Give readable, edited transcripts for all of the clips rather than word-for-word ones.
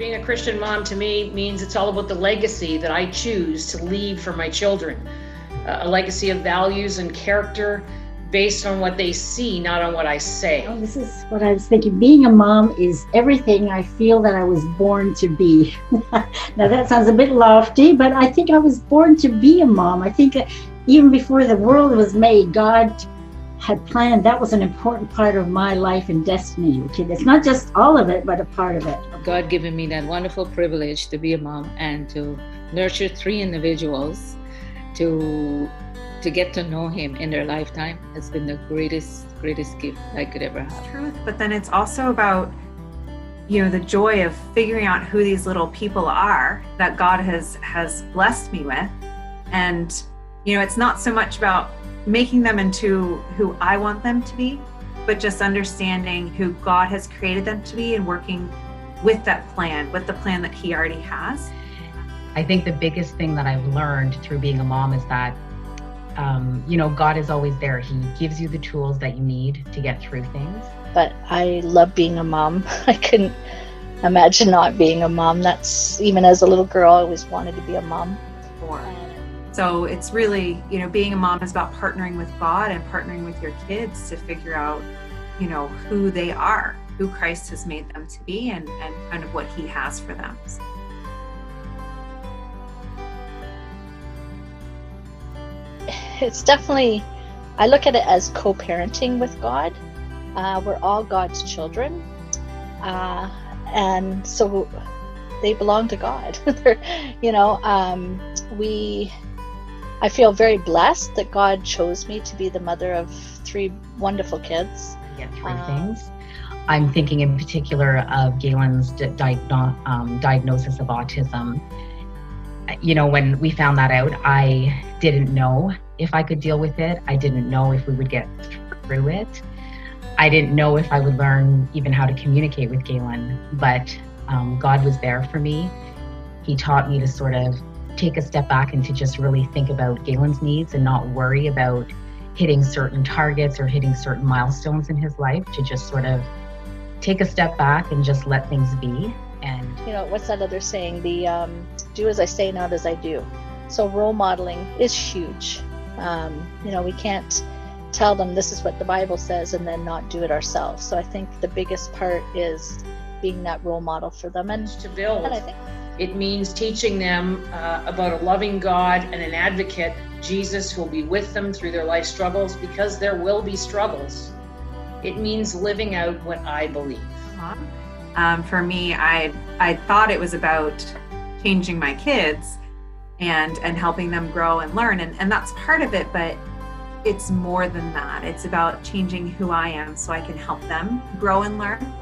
Being a Christian mom to me means it's all about the legacy that I choose to leave for my children. A legacy of values and character based on what they see, not on what I say. Oh, this is what I was thinking. Being a mom is everything I feel that I was born to be. Now that sounds a bit lofty, but I think I was born to be a mom. I think even before the world was made, God had planned that was an important part of my life and destiny. Okay, it's not just all of it, but a part of it. God given me that wonderful privilege to be a mom and to nurture 3 individuals to get to know him in their lifetime has been the greatest gift I could ever have. Truth, but then it's also about, the joy of figuring out who these little people are that God has blessed me with. And, it's not so much about making them into who I want them to be, but just understanding who God has created them to be and working with that plan, with the plan that he already has. I think the biggest thing that I've learned through being a mom is that God is always there. He gives you the tools that you need to get through things. But I love being a mom. I couldn't imagine not being a mom. That's, even as a little girl, I always wanted to be a mom. So it's really, being a mom is about partnering with God and partnering with your kids to figure out, who they are, who Christ has made them to be, and kind of what he has for them. It's definitely, I look at it as co-parenting with God. We're all God's children. And so they belong to God. I feel very blessed that God chose me to be the mother of 3 wonderful kids. Get through things. I'm thinking in particular of Galen's diagnosis of autism. When we found that out, I didn't know if I could deal with it. I didn't know if we would get through it. I didn't know if I would learn even how to communicate with Galen, but God was there for me. He taught me to sort of take a step back and to just really think about Galen's needs and not worry about hitting certain targets or hitting certain milestones in his life, to just sort of take a step back and just let things be. And what's that other saying? The do as I say, not as I do. So role modeling is huge. We can't tell them this is what the Bible says and then not do it ourselves. So I think the biggest part is being that role model for them. And to build. And I think it means teaching them about a loving God and an advocate, Jesus, who will be with them through their life struggles, because there will be struggles. It means living out what I believe. For me, I thought it was about changing my kids and helping them grow and learn. And that's part of it, but it's more than that. It's about changing who I am so I can help them grow and learn.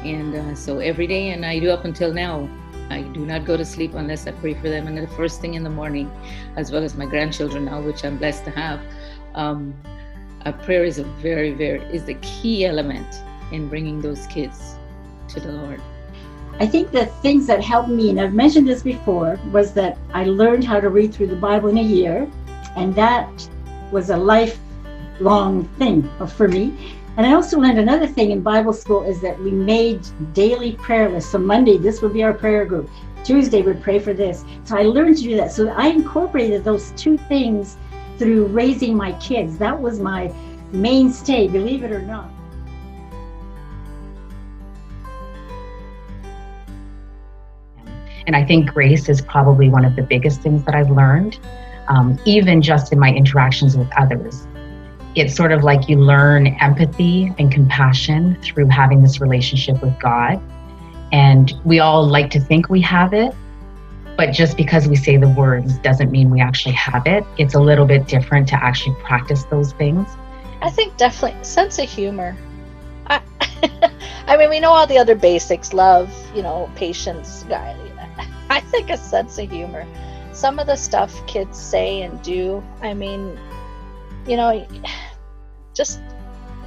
And so every day, and I do up until now, I do not go to sleep unless I pray for them. And the first thing in the morning, as well as my grandchildren now, which I'm blessed to have, a prayer is is the key element in bringing those kids to the Lord. I think the things that helped me, and I've mentioned this before, was that I learned how to read through the Bible in a year, and that was a lifelong thing for me. And I also learned another thing in Bible school is that we made daily prayer lists. So Monday, this would be our prayer group. Tuesday, we'd pray for this. So I learned to do that. So I incorporated those 2 things through raising my kids. That was my mainstay, believe it or not. And I think grace is probably one of the biggest things that I've learned, even just in my interactions with others. It's sort of like you learn empathy and compassion through having this relationship with God. And we all like to think we have it, but just because we say the words doesn't mean we actually have it. It's a little bit different to actually practice those things. I think definitely sense of humor. I mean, we know all the other basics, love, patience. I think a sense of humor. Some of the stuff kids say and do, just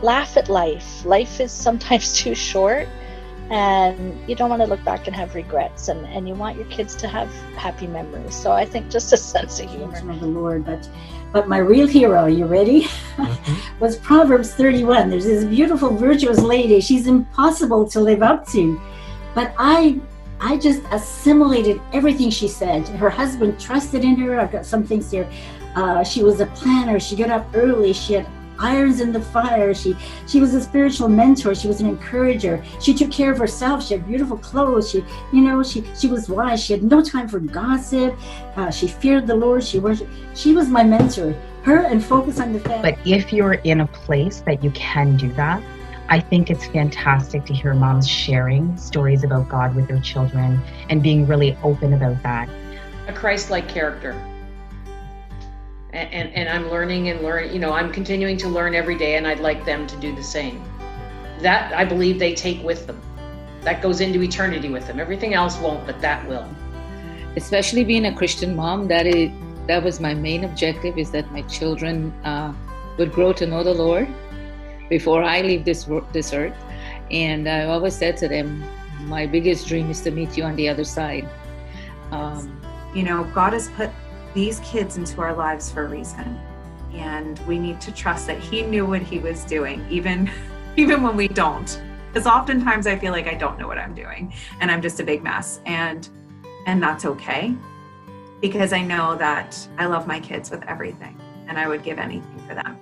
laugh at life. Life is sometimes too short, and you don't want to look back and have regrets, and you want your kids to have happy memories. So I think just a sense of humor. Of the Lord, but my real hero, you ready? Was Proverbs 31. There's this beautiful, virtuous lady. She's impossible to live up to, but I I just assimilated everything she said. Her husband trusted in her. I've got some things here. She was a planner. She got up early. She had irons in the fire. She was a spiritual mentor. She was an encourager. She took care of herself. She had beautiful clothes. She was wise. She had no time for gossip. She feared the Lord. She worshiped. She was my mentor. Her and focus on the family. But if you're in a place that you can do that, I think it's fantastic to hear moms sharing stories about God with their children and being really open about that. A Christ-like character. And I'm learning, I'm continuing to learn every day, and I'd like them to do the same. That, I believe, they take with them. That goes into eternity with them. Everything else won't, but that will. Especially being a Christian mom, that was my main objective, is that my children would grow to know the Lord before I leave this earth. And I always said to them, my biggest dream is to meet you on the other side. God has put these kids into our lives for a reason, and we need to trust that He knew what He was doing, even when we don't. Because oftentimes I feel like I don't know what I'm doing, and I'm just a big mess, and that's okay, because I know that I love my kids with everything, and I would give anything for them.